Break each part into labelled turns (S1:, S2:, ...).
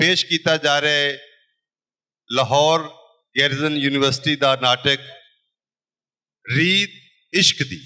S1: पेश किया जा रहा है लाहौर गैरिजन यूनिवर्सिटी का नाटक रीत इश्क दी।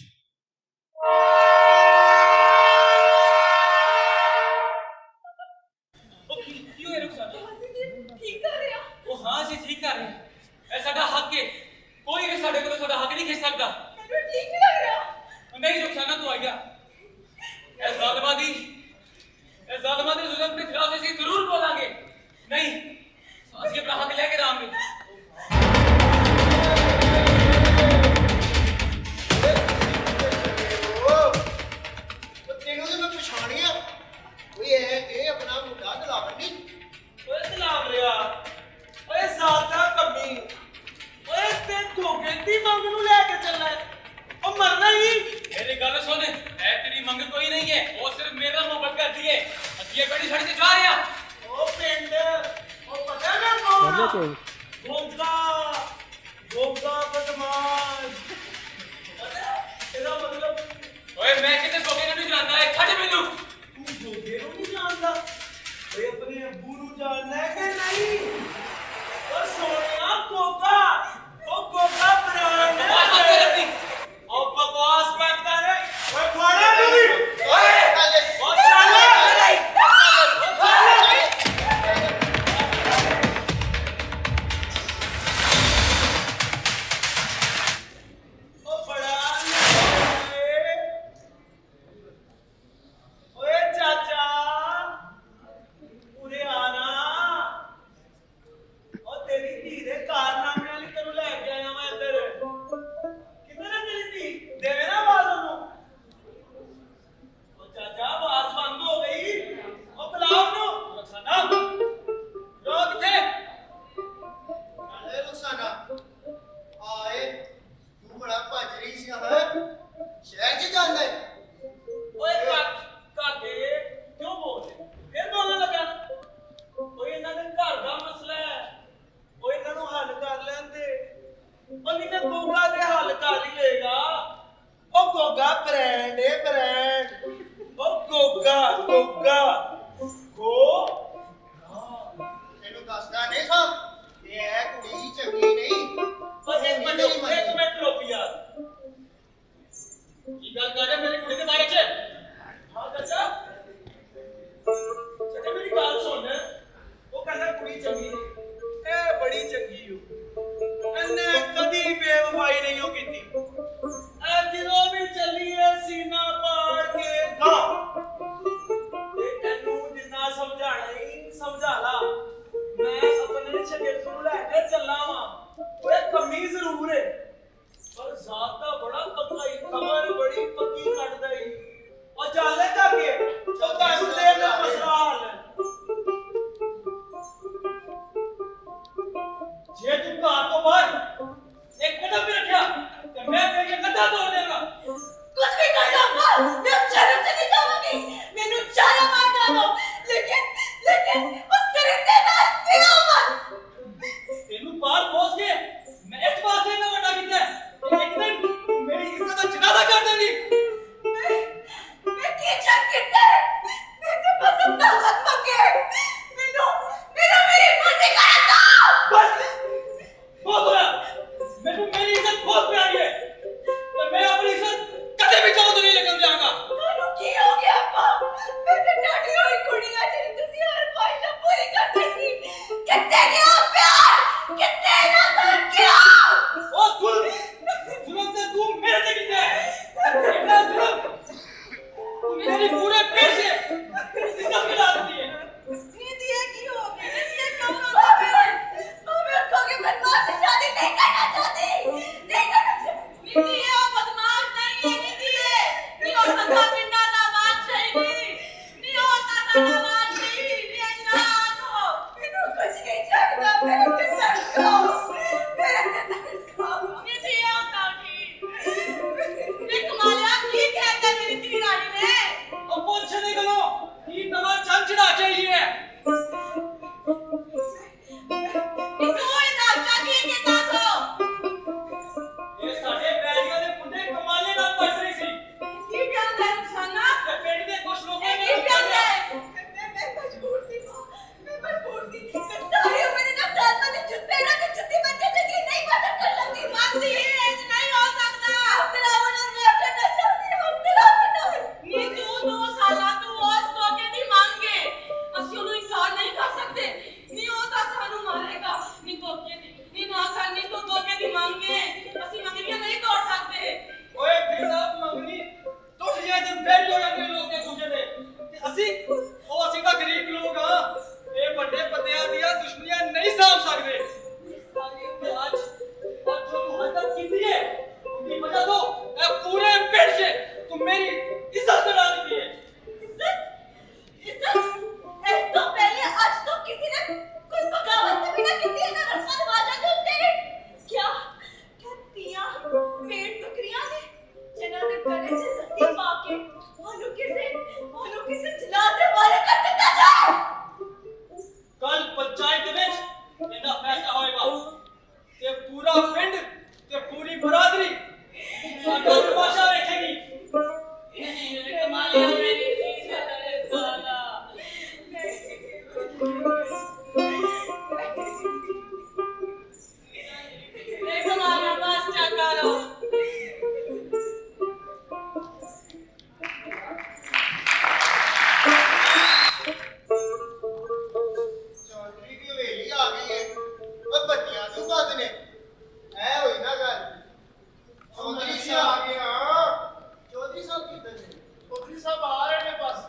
S2: ਬੰਦ ਨੇ ਐ ਹੋਈ ਨਾ ਗੱਲ ਚੌਧਰੀ ਸਾਹਿਬ ਆ ਗਏ ਹਾਂ ਚੌਧਰੀ ਸਾਹਿਬ ਕਿੱਧਰ ਨੇ ਚੌਧਰੀ ਸਾਹਿਬ ਆ ਰਹੇ ਨੇ ਬਸ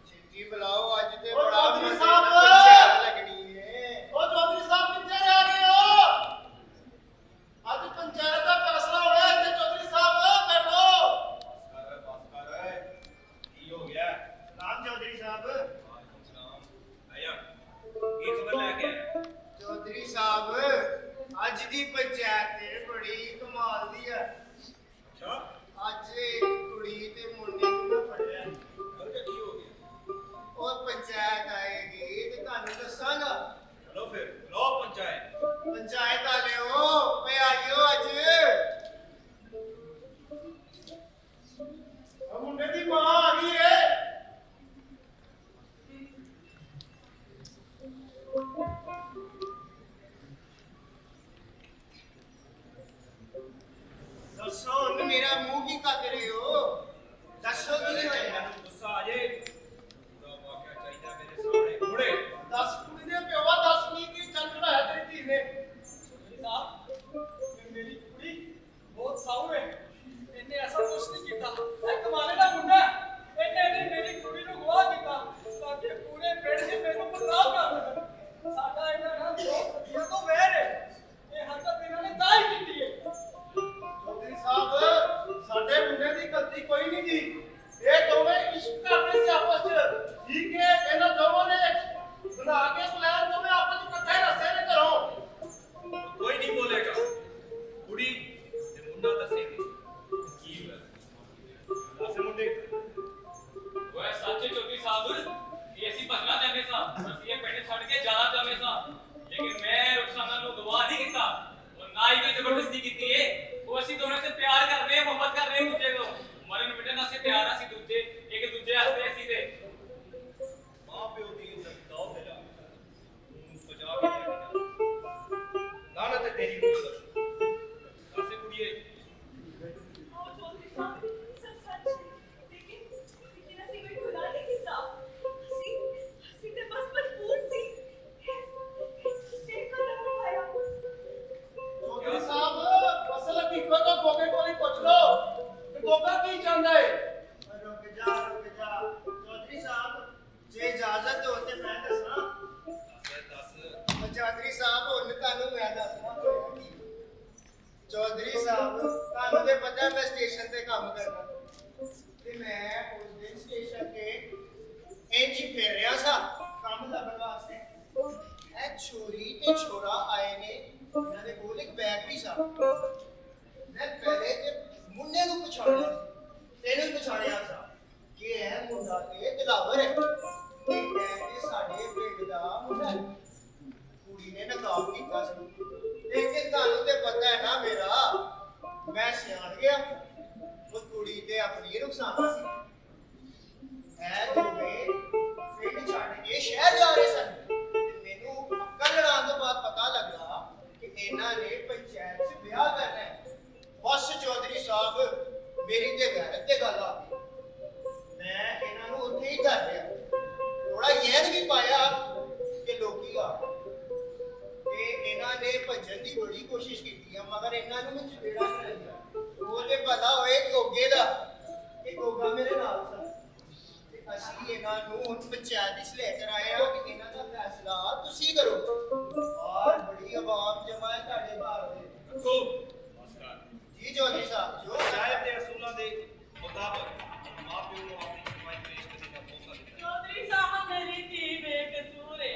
S2: ਛੇਤੀ ਬੁਲਾਓ ਅੱਜ ਤੇ
S3: ਉਹ
S2: ਬੜਾ
S3: ਚੌਧਰੀ ਸਾਹਿਬ!
S2: ਪੰਚਾਇਤ ਲੱਗਣੀ ਏ
S3: ਉਹ ਚੌਧਰੀ ਸਾਹਿਬ ਕਿੱਥੇ ਰਹਿ ਗਏ ਹੋ ਅੱਜ ਪੰਚਾਇਤ ਦਾ ਫੈਸਲਾ ਹੋਇਆ ਤੇ ਚੌਧਰੀ ਸਾਹਿਬ ਬੈਠੋ
S4: ਕੀ ਹੋ ਗਿਆ
S3: ਨਾਮ ਚੌਧਰੀ ਸਾਹਿਬ
S4: ਵਾਲੇਕੁਮ ਸਲਾਮ ਆਇਆ ਕੀ ਖਬਰ ਲੈ ਕੇ ਆਇਆ
S2: ਚੌਧਰੀ ਸਾਹਿਬ ਅੱਜ ਦੀ ਪੰਚਾਇਤ ਤੇ ਬੜੀ ਕਮਾਲ ਦੀ ਹੈ
S4: ਅੱਛਾ
S2: ਅੱਜ ਇੱਕ ਕੁੜੀ ਤੇ ਮੁੰਡੇ ਨੂੰ ਮੈਂ ਫੜਿਆ
S4: ਗੱਲ ਕੀ ਹੋ ਗਿਆ
S2: ਉਹ ਪੰਚਾਇਤ ਆਏਗੀ ਤੇ ਤੁਹਾਨੂੰ ਦੱਸਾਂਗਾ
S4: ਚਲੋ ਫਿਰ ਬੁਲਾਓ ਪੰਚਾਇਤ
S2: ਪੰਚਾਇਤ ਵਾਲਿਓ ਓਏ ਆਇਓ ਅੱਜ
S3: ਉਹ ਮੁੰਡੇ ਦੀ ਮਾਂ ਆ ਗਈ ਏ
S2: ਦੱਸੋ ਹੁਣ ਮੇਰਾ ਮੂੰਹ ਕੀ ਕੱਟ ਰਹੇ ਹੋ ਦੱਸੋ ਕੀ ਹੋਇਆ
S4: ਮੈਨੂੰ ਗੁੱਸਾ ਆ ਜੇ ਪੂਰਾ ਵਾਕਿਆ ਚਾਹੀਦਾ ਮੇਰੇ ਸਾਹਮਣੇ ਮੁੜੇ
S3: ਦੱਸ ਕੁੜੀ ਦੇ ਪਿਓਆ ਦੱਸ ਕੀ ਚੱਲ ਰਿਹਾ ਹੈ ਤੇਰੀ ਧੀ ਨੇ
S5: ਸਾਹਿਬ ਮੇਰੀ ਕੁੜੀ ਬਹੁਤ ਸਾਊ ਹੈ ਇਹਨੇ ਐਸਾ ਕੁਛ ਨਹੀਂ ਕੀਤਾ ਇਹ ਕਮਾਲੇ ਦਾ ਮੁੰਡਾ ਹੈ। ਇਹਨੇ ਮੇਰੀ ਕੁੜੀ ਨੂੰ ਗਵਾਹ ਕੀਤਾ ਤਾਂ ਕਿ ਪੂਰੇ ਪਿੰਡ 'ਚ ਮੈਨੂੰ ਬਦਨਾਮ ਕਰ ਸਕਣ ਸਾਡਾ ਇਹਨਾਂ ਨਾਲ ਦੋ ਸਦੀਆਂ ਤੋਂ ਵੈਰ ਹੈ ਇਹ ਹਰਕਤ ਇਹਨਾਂ ਨੇ ਤਾਂ ਹੀ ਕੀਤੀ ਹੈ
S3: ਚੌਧਰੀ ਸਾਹਿਬ ਸਾਡੇ ਮੁੰਡੇ ਦੀ ਗਲਤੀ ਕੋਈ ਨਹੀਂ ਜੀ ਇਹ ਦੋਵੇਂ ਇਸ਼ਕ ਕਰਦੇ ਸੀ ਆਪਸ ਚ ਠੀਕ ਹੈ ਇਹਨਾਂ ਦੋਵਾਂ ਨੇ ਬਣਾ ਕੇ ਪਲਾਨ ਦੋਵੇਂ ਆਪਸ ਚ ਇਕੱਠੇ ਰਸੇ ਨੇ ਘਰੋਂ
S4: ਕੋਈ ਨਹੀਂ ਬੋਲੇਗਾ ਕੁੜੀ ਤੇ ਮੁੰਡਾ ਦੱਸੇਗੇ ਕੀ ਹੋਇਆ ਦੱਸ ਮੁੰਡੇ
S6: ਓਏ ਸੱਚੇ ਚੌਧਰੀ ਸਾਹਿਬ ਇਹ ਅਸੀਂ ਭਜਣਾ ਚਾਹੁੰਦੇ ਸਾਂ ਅਸੀਂ ਇਹ ਪਿੰਡ ਛੱਡ ਕੇ ਜਾਣਾ ਚਾਹੁੰਦੇ ਸਾਂ ਲੇਕਿਨ ਮੈਂ ਰੁਖਸਾਨਾ ਨੂੰ ਗਵਾਹ ਨਹੀਂ ਕੀਤਾ ਉਹ ਨਾ ਹੀ ਕੋਈ ਜ਼ਬਰਦਸਤੀ ਕੀਤੀ ਏ ਉਹ ਅਸੀਂ ਦੋਨੋਂ ਸੇ ਪਿਆਰ ਕਰ ਰਹੇ ਹਾਂ ਮੁਹੱਬਤ ਕਰ ਰਹੇ ਹਾਂ ਦੂਜੇ ਤੋਂ ਮਰਨ ਮਿਟਣ ਅਸੀਂ ਪਿਆਰ ਆ ਅਸੀਂ ਦੂਜੇ ਇੱਕ ਦੂਜੇ ਵਾਸਤੇ ਅਸੀਂ ਤੇ
S4: ਮਾਂ ਪਿਓ ਦੀ ਇੱਜ਼ਤ ਦਾਅ ਤੇ ਲਾ ਤੂੰ ਪਜਾ ਕੇ ਲੈ ਕੇ ਲਾਨਤ ਹੈ ਤੇਰੀ ਨੂੰ ਦੱਸੇ ਕੁੜੀਏ
S7: ਉਹ ਚੌਧਰੀ ਸਾਹਿਬ ਸੱਚ ਸੱਚ ਲੇਕਿਨ ਅਸੀਂ ਕੋਈ ਗੁਨਾਹ ਨਹੀਂ ਕੀਤਾ ਅਸੀਂ ਤੇ ਬਸ ਮਜਬੂਰ ਸੀ ਇਹ ਕਦਮ ਉਠਾਇਆ
S3: ਚੌਧਰੀ ਸਾਹਿਬ ਅਸਲ ਹਕੀਕਤ ਤੋਂ ਗੋਗੇ ਕੋਲ ਹੀ ਪੁੱਛ ਲਓ ਕਿ ਗੋਗਾ ਕੀ ਚਾਹੁੰਦਾ ਏ
S2: ਰੁਕ ਜਾ ਚੌਧਰੀ ਸਾਹਿਬ ਜੇ ਇਜਾਜ਼ਤ ਹੋ ਤੇ ਮੈਂ ਦੱਸਾਂ
S4: ਦੱਸ
S2: ਚੌਧਰੀ ਸਾਹਿਬ ਹੁਣ ਤੁਹਾਨੂੰ ਮੈਂ ਦੱਸਣਾ ਹੋਇਆ ਕੀ ਚੌਧਰੀ ਸਾਹਿਬ ਤੁਹਾਨੂੰ ਤੇ ਪਤਾ ਮੈਂ ਸਟੇਸ਼ਨ ਤੇ ਕੰਮ ਕਰਦਾ ਤੇ ਮੈਂ ਉਸ ਦਿਨ ਸਟੇਸ਼ਨ ਤੇ ਇੰਜ ਹੀ ਫਿਰ ਰਿਹਾ ਸਾਂ ਕੰਮ ਲੱਭਣ ਵਾਸਤੇ ਇਹ ਛੋਰੀ ਤੇ ਛੋਰਾ ਆਏ ਨੇ ਇਹਨਾਂ ਦੇ ਕੋਲ ਇੱਕ ਬੈਗ ਵੀ ਸੀ ਮੈਂ ਪਹਿਲੇ ਤੇ ਮੁੰਡੇ ਨੂੰ ਪਛਾਣਿਆ ਤੈਨੂੰ ਹੀ ਪਛਾਣਿਆ ਸੀ ਕਿ ਇਹ ਮੁੰਡਾ ਤੇ ਦਿਲਾਵਰ ਹੈ ਇਹ ਤੇ ਸਾਡੇ ਪਿੰਡ ਦਾ ਮੁੰਡਾ ਹੈ। ਕੁੜੀ ਨੇ ਨਕਾਬ ਕੀਤਾ ਸੀ ਲੇਕਿਨ ਤੁਹਾਨੂੰ ਤੇ ਪਤਾ ਹੈ ਨਾ ਮੇਰਾ ਮੈਂ ਸਿਆਣ ਗਿਆ ਉਹ ਕੁੜੀ ਤੇ ਆਪਣੀ ਰੁਖਸਾਨਾ ਸੀ ਇਹ ਦੋਵੇਂ ਪਿੰਡ ਛੱਡ ਕੇ ਸ਼ਹਿਰ ਜਾ ਰਹੇ ਸਨ ਤੇ ਮੈਨੂੰ ਕੱਲ ਲੜਾਉਣ ਤੋਂ ਬਾਅਦ ਪਤਾ ਲੱਗਾ ਕਿ ਇਹਨਾਂ ਨੇ ਪੰਚਾਇਤ 'ਚ ਵਿਆਹ ਕਰਨਾ ਹੈ ਬਸ ਚੌਧਰੀ ਸਾਹਿਬ ਮੇਰੀ ਤੇ ਗੈਰਤ ਤੇ ਗੱਲ ਆ ਗਈ ਮੈਂ ਇਹਨਾਂ ਨੂੰ ਉੱਥੇ ਹੀ ਕਰ ਰਿਹਾ ਥੋੜਾ ਯੈਨ ਵੀ ਪਾਇਆ ਕਿ ਲੋਕੀ ਆ ਤੇ ਇਹਨਾਂ ਨੇ ਭੱਜਣ ਦੀ ਬੜੀ ਕੋਸ਼ਿਸ਼ ਕੀਤੀ ਆ ਮਗਰ ਇਹਨਾਂ ਨੂੰ ਮੈਂ ਚਪੇੜਾ ਨਹੀਂ ਲੱਗਿਆ ਉਹ ਤੇ ਪਤਾ ਹੋਏ ਗੋਗੇ ਦਾ ਕਿ ਗੋਗਾ ਮੇਰੇ ਨਾਲ ਸੀ ਤੇ ਅਸੀਂ ਇਹਨਾਂ ਨੂੰ ਹੁਣ ਪੰਚਾਇਤ ਵਿੱਚ ਲੈ ਕੇ ਆਏ ਆ ਕਿ ਇਹਨਾਂ ਦਾ ਫੈਸਲਾ ਤੁਸੀਂ ਕਰੋ ਔਰ ਬੜੀ ਆਵਾਮ ਜਮਾ ਹੈ ਤੁਹਾਡੇ ਘਰ ਦੇ
S4: ਰੱਖੋ ਬਸ ਕਰ
S2: ਜੀ ਚੌਧਰੀ ਸਾਹਿਬ ਜੋ
S4: ਪੰਚਾਇਤ ਦੇ ਅਸੂਲਾਂ ਦੇ ਮੁਤਾਬਕ ਮਾਂ ਪਿਓ ਨੂੰ ਆਪਣੀ ਫਰਮਾਇਸ਼ ਪੇਸ਼ ਕਰਨ ਦਾ ਮੌਕਾ ਦਿੱਤਾ
S7: ਚੌਧਰੀ ਸਾਹਿਬ ਮੇਰੀ ਧੀ ਬੇਕਸੂਰ ਹੈ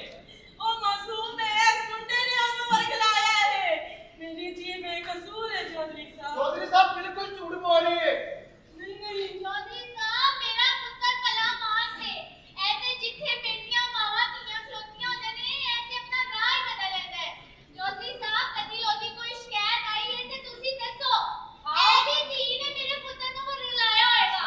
S7: ਉਹ ਮਾਸੂਮ ਹੈ ਇਸ ਮੁੰਡੇ ਨੇ ਉਹਨੂੰ ਵਰਗਲਾਇਆ ਹੈ ਮੇਰੀ ਧੀ ਬੇਕਸੂਰ ਹੈ ਚੌਧਰੀ ਸਾਹਿਬ
S3: ਚੌਧਰੀ ਸਾਹਿਬ ਬਿਲਕੁਲ ਝੂਠ ਬੋਲ ਰਹੀ ਏ
S7: ਨਹੀਂ
S8: ਚੌਧਰੀ ਸਾਹਿਬ ਮੇਰਾ ਪੁੱਤਰ ਭਲਾ ਮਾਨ ਸੇ ਐਤੇ ਜਿੱਥੇ ਬੇਟੀਆਂ ਮਾਵਾਂ ਧੀਆਂ ਖਲੋਤੀਆਂ ਹੁੰਦੇ ਨੇ ਐਤੇ ਆਪਣਾ ਰਾਹ ਹੀ ਬਦਲ ਲੈਂਦਾ ਹੈ ਚੌਧਰੀ ਸਾਹਿਬ ਕਦੀ ਉਹਦੀ ਕੋਈ ਸ਼ਿਕਾਇਤ ਆਈ ਹੈ ਤੇ ਤੁਸੀਂ ਦੱਸੋ ਇਹਦੀ ਧੀ ਨੇ ਮੇਰੇ ਪੁੱਤਰ ਨੂੰ ਵਰਗਲਾਇਆ ਹੋਏਗਾ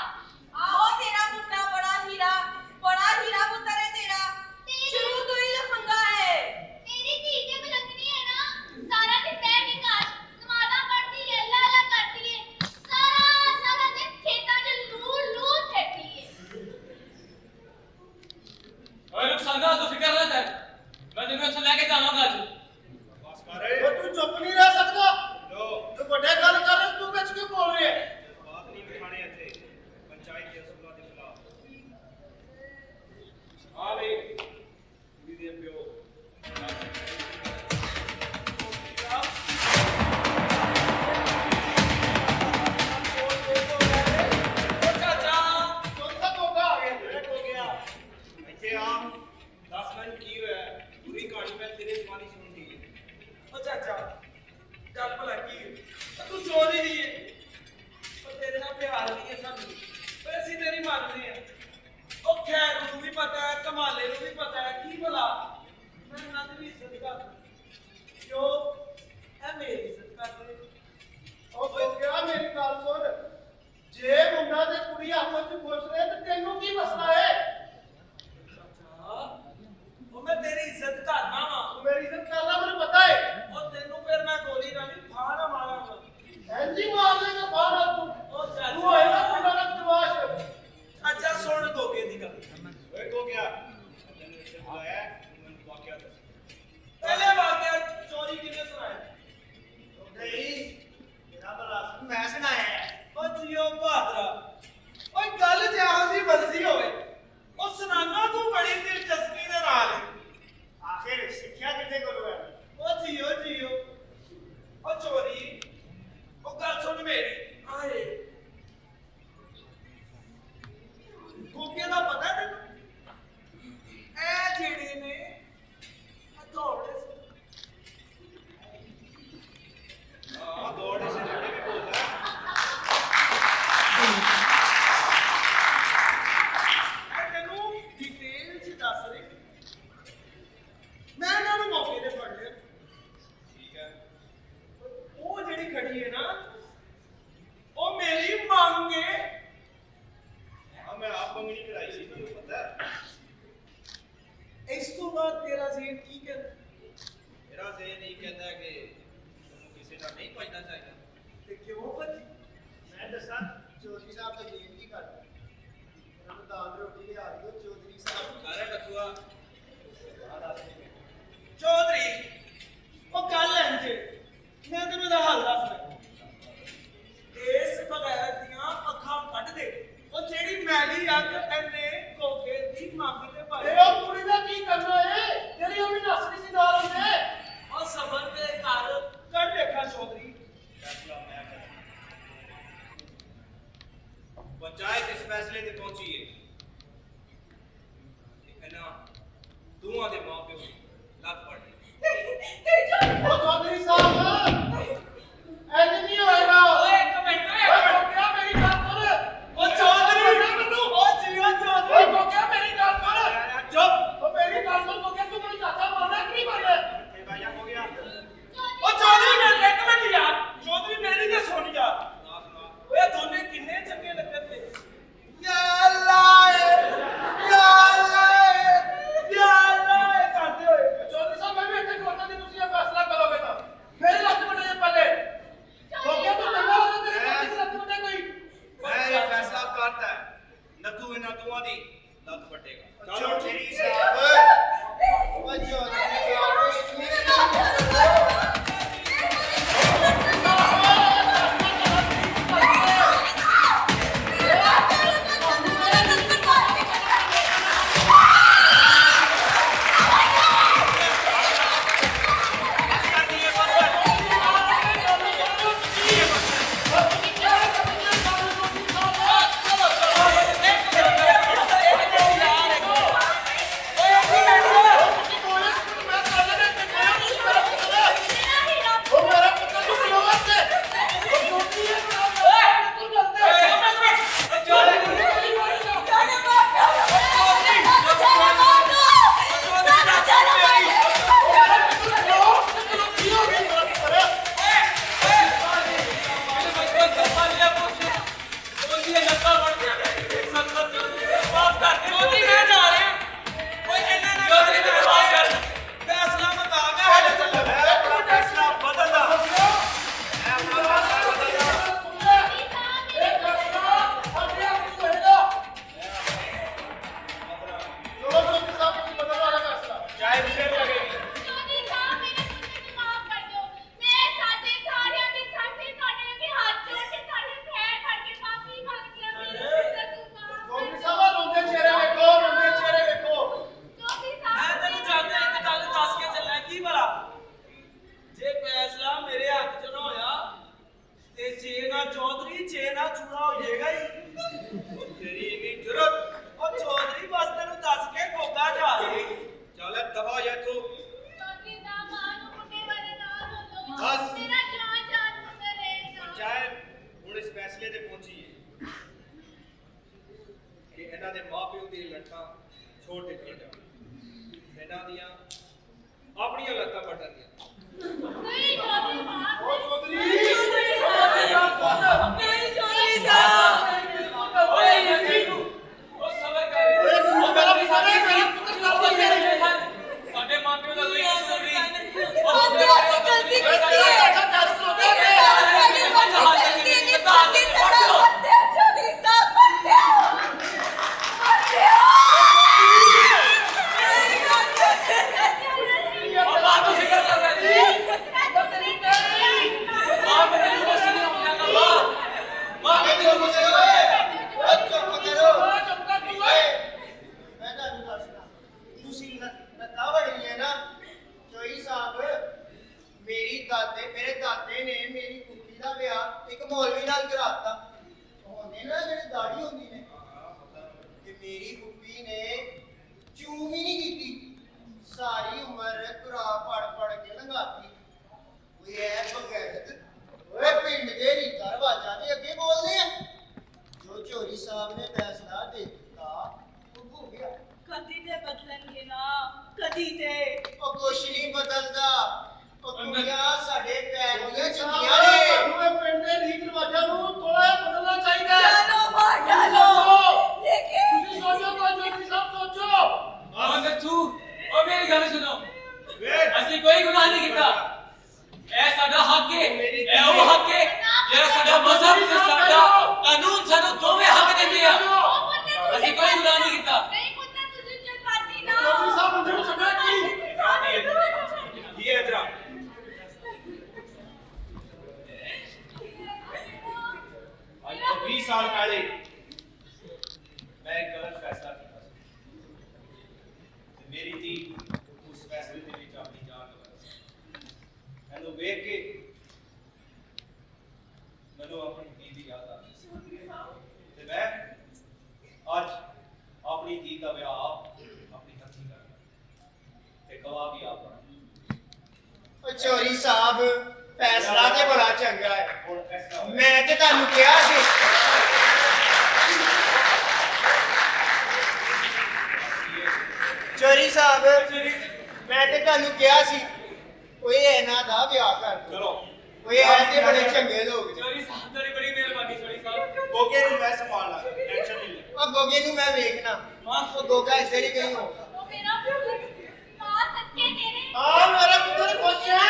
S4: ਆਪਣੀਆਂ ਲੱਤਾਂ ਵੱਢਣ ਦੀਆਂ
S8: ਨਹੀਂ ਚੌਧਰੀ ਸਾਹਿਬ
S3: ਉਹ ਚੌਧਰੀ
S7: ਨਹੀਂ ਚੌਧਰੀ ਸਾਹਿਬ
S6: ਓਏ ਯਾਰ ਉਹ ਸਬਰ ਕਰ
S3: ਉਹ ਮੇਰਾ ਪੁੱਤਰ
S6: ਸਾਡੇ ਮਾਪਿਓ ਦਾ ਕੋਈ ਕਸੂਰ ਨਹੀਂ
S7: ਉਹ ਗਲਤੀ ਕੀਤੀ ਹੈ
S2: ਚੁੱਪ ਕਰੋ ਮੈਂ ਤੁਹਾਨੂੰ ਦੱਸਦਾ ਤੁਸੀਂ ਲੱਤਾਂ ਵੜੀਆਂ ਨਾ ਚੋਈ ਸਾਹਿਬ ਮੇਰੇ ਦਾਦੇ ਨੇ ਮੇਰੀ ਕੁੜੀ ਦਾ ਵਿਆਹ ਇੱਕ ਮੌਲਵੀ ਨਾਲ ਕਰਾਤਾ ਉਹਨੇ ਨਾ ਜਿਹੜੀ ਦਾੜੀ ਹੁੰਦੀ ਨੇ ਤੇ ਮੇਰੀ ਕੁੜੀ ਨੇ ਚੂਮ ਹੀ ਨਹੀਂ ਕੀਤੀ ਸਾਰੀ ਉਮਰ ਕੁਰਾਨ ਪੜ ਕੇ ਲੰਘਾਤੀ ਉਹ ਐ ਬਗੈਰ ਓਏ ਪਿੰਡ ਦੇ ਰੀਤਾਂ ਰਿਵਾਜਾਂ ਦੇ ਅੱਗੇ ਬੋਲਦੇ ਆ ਜੋ ਚੋਰੀ ਸਾਹਿਬ ਨੇ ਫੈਸਲਾ ਦੇ ਦਿੱਤਾ ਉਹ ਹੋ ਗਿਆ
S7: ਕਦੀ ਤੇ ਬਦਲਣਗੇ ਨਾ ਕਦੀ ਤੇ
S2: ਉਹ ਕੁਛ ਨਹੀਂ ਬਦਲਦਾ ਉਹ ਕੁੜੀਆਂ ਸਾਡੇ ਪੈਰ ਦੀਆਂ ਚੁੰਨੀਆਂ ਨੇ
S3: ਤੁਹਾਨੂੰ ਇਹ ਪਿੰਡ ਦੇ ਰੀਤ ਰਿਵਾਜਾਂ ਨੂੰ ਥੋੜਾ ਜਿਹਾ ਬਦਲਣਾ ਚਾਹੀਦਾ ਹੈ
S7: ਚਲੋ ਮਾਰ ਡਾਲੋ ਲੇਕਿਨ
S3: ਤੁਸੀਂ ਸੋਚੋ ਤਾਂ ਚੌਧਰੀ ਸਾਹਿਬ ਸੋਚੋ
S6: ਉਹ ਨੱਥੂ ਉਹ ਮੇਰੀ ਗੱਲ ਸੁਣੋ ਅਸੀਂ ਕੋਈ ਗੁਨਾਹ ਨਹੀਂ ਕੀਤਾ ਇਹ ਸਾਡਾ ਹੱਕ ਹੈ ਇਹ ਉਹ ਹੱਕ ਹੈ ਜਿਹੜਾ ਸਾਡਾ ਮਜ਼ਹਬ ਤੇ ਸਾਡਾ ਕਾਨੂੰਨ ਸਾਨੂੰ ਦੋਵੇਂ ਹੱਕ ਦਿੰਦੇ ਆ ਅਸੀਂ ਕੋਈ ਗੁਨਾਹ ਨਹੀਂ ਕੀਤਾ
S8: ਨਹੀਂ ਪੁੱਤਰ ਤੁਸੀਂ ਜਜ਼ਬਾਤੀ ਨਾ
S3: ਚੌਧਰੀ ਸਾਹਿਬ ਬੰਦੇ ਨੂੰ ਛੱਡਿਆ ਕੀ
S4: ਇਹ ਇਧਰ ਅੱਜ ਤੋਂ 20 ਸਾਲ ਪਹਿਲੇ ਮੈਂ ਇੱਕ ਗਲਤ ਫੈਸਲਾ ਕੀਤਾ ਸੀ ਤੇ ਮੇਰੀ ਧੀ ਉਸ ਫੈਸਲੇ ਦੇ ਵਿੱਚ ਆਪਣੀ ਜਾਨ ਲਗਾ ਦਿੱਤੀ ਮੈਨੂੰ ਵੇਖ ਕੇ ਮੈਨੂੰ ਆਪਣੀ ਧੀ ਦੀ ਯਾਦ ਆ ਗਈ ਤੇ ਮੈਂ ਅੱਜ ਆਪਣੀ ਧੀ ਦਾ ਵਿਆਹ ਆਪਣੀ ਹੱਥੀਂ ਕਰਨਾ ਤੇ ਗਵਾਹ ਵੀ ਆਪ ਬਣਾ
S2: ਉਹ ਚੋਰੀ ਸਾਹਿਬ ਫੈਸਲਾ ਤੇ ਬੜਾ ਚੰਗਾ ਹੈ
S4: ਹੁਣ ਫੈਸਲਾ ਹੋਇਆ
S2: ਮੈਂ ਤੇ ਤੁਹਾਨੂੰ ਕਿਹਾ ਸੀ ਚੋਰੀ ਸਾਹਿਬ ਮੈਂ ਤੇ ਤੁਹਾਨੂੰ ਕਿਹਾ ਸੀ ਓਏ ਇਹਨਾਂ ਦਾ ਵਿਆਹ ਕਰ ਦਿਓ
S4: ਚਲੋ
S2: ਓਏ ਇਹ ਤੇ ਬੜੇ ਚੰਗੇ ਲੋਕ ਨੇ
S6: ਚੋਰੀ ਸਾਹਿਬ ਤੁਹਾਡੀ ਬੜੀ ਮਿਹਰਬਾਨੀ ਚੋਰੀ ਸਾਹਿਬ
S4: ਗੋਗੇ ਨੂੰ ਮੈਂ ਸੰਭਾਲ ਲਾਂਗਾ ਟੈਨਸ਼ਨ ਨਹੀਂ ਲੈ
S2: ਉਹ ਗੋਗੇ ਨੂੰ ਮੈਂ ਵੇਖਣਾ ਉਹ ਗੋਗਾ ਇੱਧਰ ਹੀ ਗਈ ਹੋਊਗਾ
S8: ਉਹ ਮੇਰਾ ਪੁੱਤਰ ਮਾਂ ਸੱਚੇ ਤੇਰੇ
S3: ਆ ਮੇਰਾ ਪੁੱਤਰ ਖੁਸ਼ ਹੈ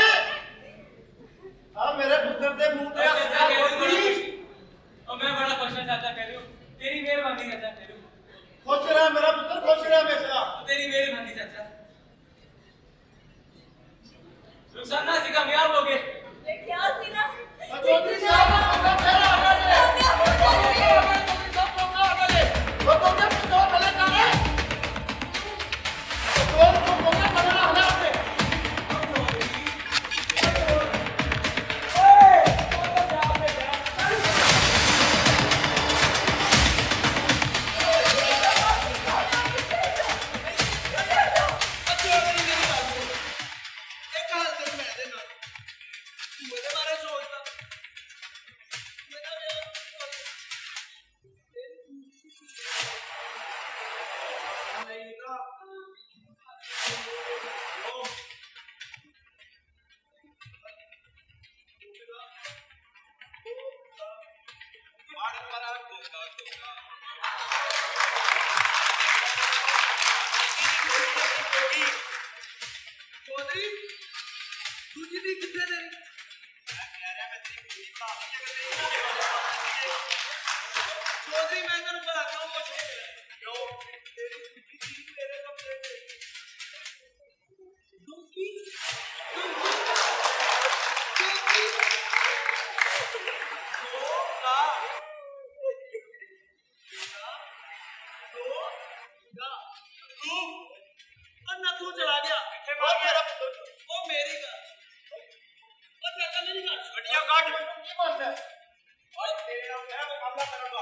S3: ਆ ਮੇਰੇ ਪੁੱਤਰ ਦੇ ਮੂੰਹ ਤੇ ਹੱਸਦਾ ਚੌਧਰੀ
S6: ਉਹ ਮੈਂ ਬੜਾ ਖੁਸ਼ ਹਾਂ ਚਾਚਾ ਕਹਿ ਰਿਹਾ ਤੇਰੀ ਮਿਹਰਬਾਨੀ ਚਾਚਾ ਕਹਿ ਰਿਹਾ
S3: ਖੁਸ਼ ਰਹਿ ਮੇਰਾ ਪੁੱਤਰ ਖੁਸ਼ ਰਹਿ ਮੇਰਾ
S6: तेरी मेहरबानी चाचा रुखसाना से कामयाब हो गए
S7: ਇਹ ਕਿਹਾ ਸੀ ਨਾ
S3: ਚੌਧਰੀ ਸਾਹਿਬ ਆਪਣਾ ਫੇਰ ਆ ਗਏ ਚੌਧਰੀ ਸਾਹਿਬ ਆ ਗਏ ਉਹ ਕੋਕੇ ਪੁੱਤਰ ਪਹਿਲੇ ਕਰੇ ਉਹ ਕੋਕੇ ਬਣਾ ਹਲਾ ਤੇ
S5: ਚੌਧਰੀ ਦੂਜੀ ਦੀ ਕਿੱਥੇ ਨੇ ਚੌਧਰੀ ਮੈਂ ਤੈਨੂੰ ਬੜਾ ਕਿਉਂ ਪੁੱਛਿਆ ਕਿਉਂ ਤੇਰੀ ਕੁੜੀ ਮੇਰੇ ਕੱਪੜੇ ਤੇ ਦੁੱਕੀ ਤੂੰ ਚਲਾ ਗਿਆ ਕਿੱਥੇ ਮਾਰ ਮੇਰਾ ਉਹ ਮੇਰੀ ਗੱਲ ਉਹ ਚਾਚਾ ਮੇਰੀ ਗੱਲ
S3: ਗੱਡੀਆਂ ਕੱਢ ਕੀ ਮੰਨਦਾ ਓਏ ਤੇਰੇ ਨਾਲ ਮੈਂ ਮੁਕਾਬਲਾ ਕਰਾਂਗਾ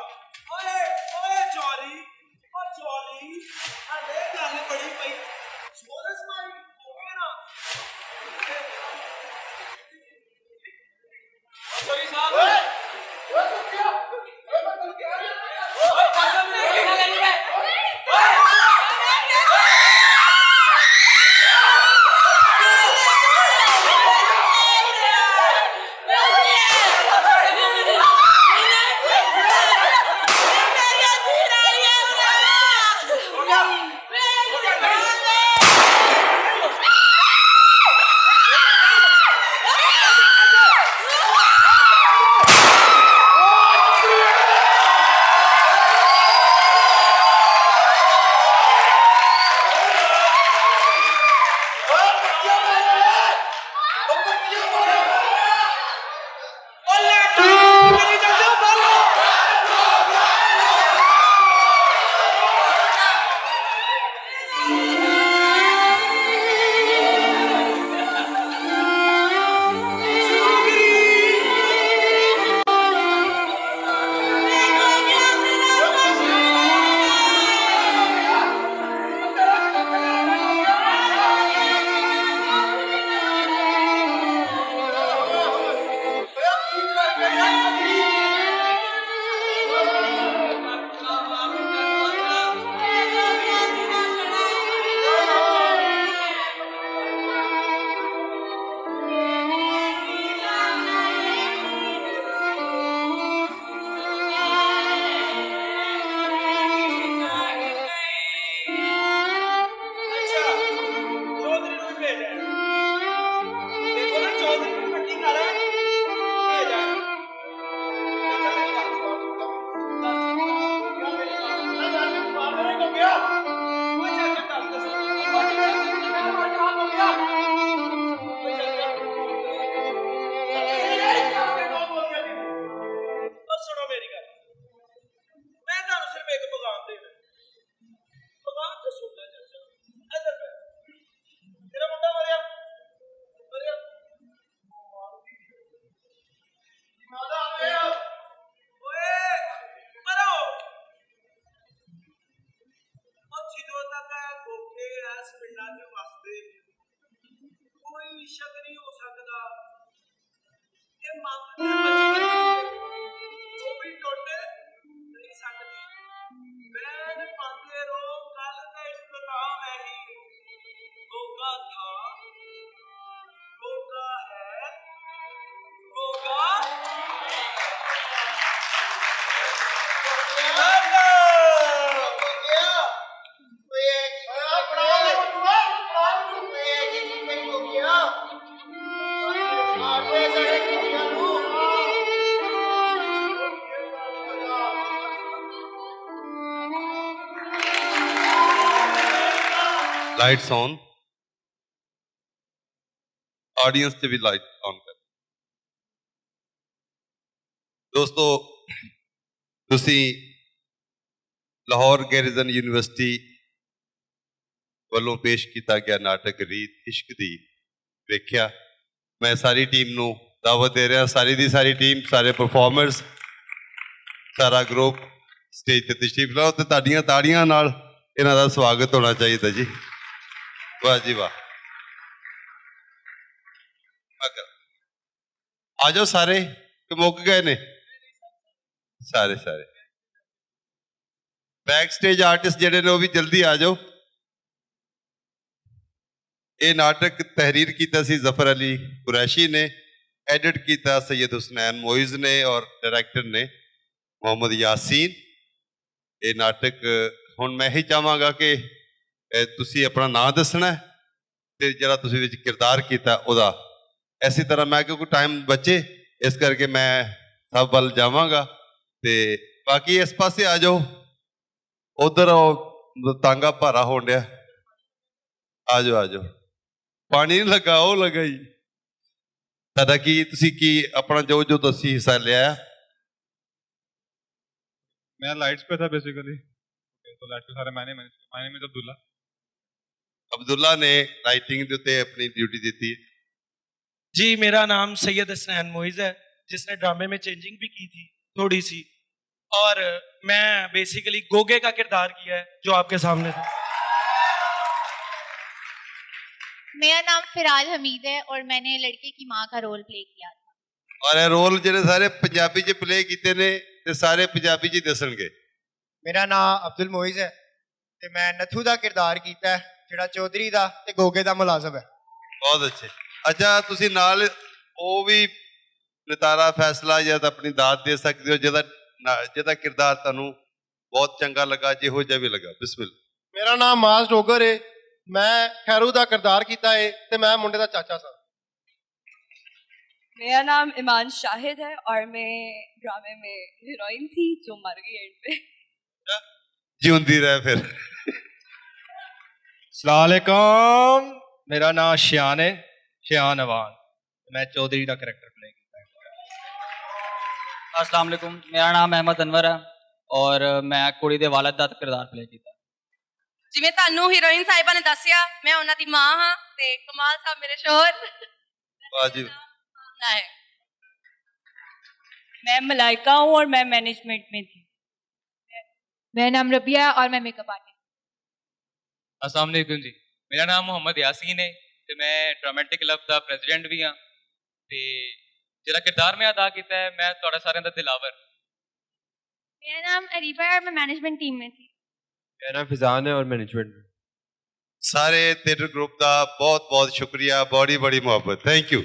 S5: ਓਏ ਚੋਰੀ ਹਲੇ ਗੱਲ ਬੜੀ ਪਈ ਸੋਰਸ ਮਾਰੀ ਹੋ ਗਿਆ ਨਾ
S6: चोरी साहब
S3: ਓਏ ਓਏ ਤੂੰ ਕਿਆ ਓਏ ਮੈਂ ਤੈਨੂੰ ਕਿਹਾ ਨਹੀਂ
S6: ओए चाचा मेरे क्या कर रही है ओए
S3: ਵੇ ਸਾਡੇ ਕੁੜੀਆਂ ਨੂੰ
S1: ਲਾਈਟਸ ਔਨ ਆਡੀਅੰਸ ਤੇ ਵੀ ਲਾਈਟ ਔਨ ਕਰ ਦੋਸਤੋ ਤੁਸੀਂ ਲਾਹੌਰ ਗੈਰੀਜ਼ਨ ਯੂਨੀਵਰਸਿਟੀ ਵੱਲੋਂ ਪੇਸ਼ ਕੀਤਾ ਗਿਆ ਨਾਟਕ ਰੀਤ ਇਸ਼ਕ ਦੀ ਵੇਖਿਆ ਮੈਂ ਸਾਰੀ ਟੀਮ ਨੂੰ ਦਾਵਤ ਦੇ ਰਿਹਾ ਸਾਰੀ ਦੀ ਸਾਰੀ ਟੀਮ ਸਾਰੇ ਪਰਫਾਰਮਰਸ ਸਾਰਾ ਗਰੁੱਪ ਸਟੇਜ ਤੇ ਤਸ਼ਰੀਫ ਲਾਓ ਤੇ ਤੁਹਾਡੀਆਂ ਤਾੜੀਆਂ ਨਾਲ ਇਹਨਾਂ ਦਾ ਸਵਾਗਤ ਹੋਣਾ ਚਾਹੀਦਾ ਜੀ ਵਾਹ ਜੀ ਵਾਹ ਆ ਜਾਓ ਸਾਰੇ ਕਿ ਮੁੱਕ ਗਏ ਨੇ ਸਾਰੇ ਬੈਕ ਸਟੇਜ ਆਰਟਿਸਟ ਜਿਹੜੇ ਨੇ ਉਹ ਵੀ ਜਲਦੀ ਆ ਜਾਓ ਇਹ ਨਾਟਕ ਤਹਿਰੀਰ ਕੀਤਾ ਸੀ ਜ਼ਫਰ ਅਲੀ ਕੁਰੈਸ਼ੀ ਨੇ ਐਡਿਟ ਕੀਤਾ ਸੈयद ਹੁਸਨੈਨ ਮੋਇਜ਼ ਨੇ ਔਰ ਡਾਇਰੈਕਟਰ ਨੇ ਮੁਹੰਮਦ ਯਾਸੀਨ ਇਹ ਨਾਟਕ ਹੁਣ ਮੈਂ ਹੀ ਚਾਹਾਂਗਾ ਕਿ ਤੁਸੀਂ ਆਪਣਾ ਨਾਂ ਦੱਸਣਾ ਤੇ ਜਿਹੜਾ ਤੁਸੀਂ ਵਿੱਚ ਕਿਰਦਾਰ ਕੀਤਾ ਉਹਦਾ ਇਸੇ ਤਰ੍ਹਾਂ ਮੈਂ ਕਿਉਂਕਿ ਟਾਈਮ ਬਚੇ ਇਸ ਕਰਕੇ ਮੈਂ ਸਭ ਵੱਲ ਜਾਵਾਂਗਾ ਤੇ ਬਾਕੀ ਇਸ ਪਾਸੇ ਆ ਜਾਓ ਉਧਰ ਤਾਂਗਾ ਭਾਰਾ ਹੋਣ ਡਿਆ ਆ ਜਾਓ ਪਾਣੀ ਨਹੀਂ ਲੱਗਾ ਉਹ ਲੱਗਾ ਜੀ ਤੁਹਾਡਾ ਕੀ ਤੁਸੀਂ ਕੀ ਆਪਣਾ ਜੋ ਤੁਸੀਂ ਹਿੱਸਾ ਲਿਆ
S9: मैं लाइट्स पे था बेसिकली तो लाइट पे सारे मैंने में अब्दुल्ला
S1: अब्दुल्ला ने राइटिंग ਦੇ ਉੱਤੇ ਆਪਣੀ ਡਿਊਟੀ ਦਿੱਤੀ ਹੈ
S5: जी मेरा नाम सैयद हसनैन मोइज है जिसने ड्रामे में चेंजिंग भी की थी थोड़ी सी और मैं बेसिकली गोगे का किरदार किया है जो आपके सामने था
S8: मेरा नाम फिराल हमीद है और मैंने लड़के की माँ का रोल प्ले किया था
S1: और ਇਹ ਰੋਲ ਜਿਹੜੇ ਸਾਰੇ ਪੰਜਾਬੀ 'ਚ ਪਲੇ ਕੀਤੇ ਨੇ ਤੇ ਸਾਰੇ ਪੰਜਾਬੀ 'ਚ ਹੀ ਦੱਸਣਗੇ
S2: ਮੇਰਾ ਨਾਮ ਅਬਦੁਲ ਮੋਇਜ਼ ਹੈ ਤੇ ਮੈਂ ਨਥੂ ਦਾ ਕਿਰਦਾਰ ਕੀਤਾ ਹੈ ਜਿਹੜਾ ਚੌਧਰੀ ਦਾ ਤੇ ਗੋਗੇ ਦਾ ਮੁਲਾਜ਼ਮ ਹੈ
S1: ਬਹੁਤ ਅੱਛੇ ਅੱਛਾ ਤੁਸੀਂ ਨਾਲ ਉਹ ਵੀ ਨਿਤਾਰਾ ਫੈਸਲਾ ਜਾਂ ਤਾਂ ਆਪਣੀ ਦਾਤ ਦੇ ਸਕਦੇ ਹੋ ਜਿਹਦਾ ਕਿਰਦਾਰ ਤੁਹਾਨੂੰ ਬਹੁਤ ਚੰਗਾ ਲੱਗਾ ਜਿਹੋ ਜਿਹਾ ਵੀ ਲੱਗਾ ਬਿਸਮਿਲ
S3: ਮੇਰਾ ਨਾਮ ਮਾਸ ਡੋਗਰ ਹੈ मैं खैरू ਦਾ ਕਿਰਦਾਰ ਕੀਤਾ ਹੈ ਤੇ ਮੈਂ ਮੁੰਡੇ ਦਾ ਚਾਚਾ ਸਾਂ
S7: मेरा नाम ईमान शाहिद है और मैं ड्रामे में हीरोइन थी जो मर गई एंड पे
S1: ਜਿਉਂਦੀ ਰਹਿ ਫਿਰ
S4: सलामकुम मेरा नाम शियान है शियान अवान मैं चौधरी का करैक्टर प्ले किया
S6: अस्सलाम वालेकुम मेरा नाम अहमद अनवर है और मैं कुड़ी दे वालिद दा किरदार प्ले किया
S7: जिवें ਤੁਹਾਨੂੰ ਹੀਰੋਇਨ ਸਾਹਿਬਾ ਨੇ ਦੱਸਿਆ ਮੈਂ ਉਹਨਾਂ ਦੀ ਮਾਂ ਹਾਂ ਤੇ ਕਮਾਲ ਸਾਹਿਬ ਮੇਰੇ ਸ਼ੋਹਰ
S1: ਵਾਹ ਜੀ
S7: है मैं मलाइका हूँ और मैं मैनेजमेंट में थी मेरा नाम रबिया है और मैं मेकअप आर्टिस्ट
S6: अस्सलाम वालेकुम जी मेरा नाम मोहम्मद यासीन है ते मैं ड्रामेटिक क्लब दा प्रेसिडेंट भी हाँ ते जेड़ा किरदार मैं अदा किया है मैं तुहाडा सारिਆਂ दा दिलावर
S8: मेरा नाम अरीबा है और मैं मैनेजमेंट टीम में थी
S9: मेरा नाम फिजान है और मैनेजमेंट में
S1: ਸਾਰੇ ਥੀਏਟਰ ਗਰੁੱਪ ਦਾ ਬਹੁਤ ਬਹੁਤ ਸ਼ੁਕਰੀਆ ਬੜੀ ਮੁਹੱਬਤ ਥੈਂਕ ਯੂ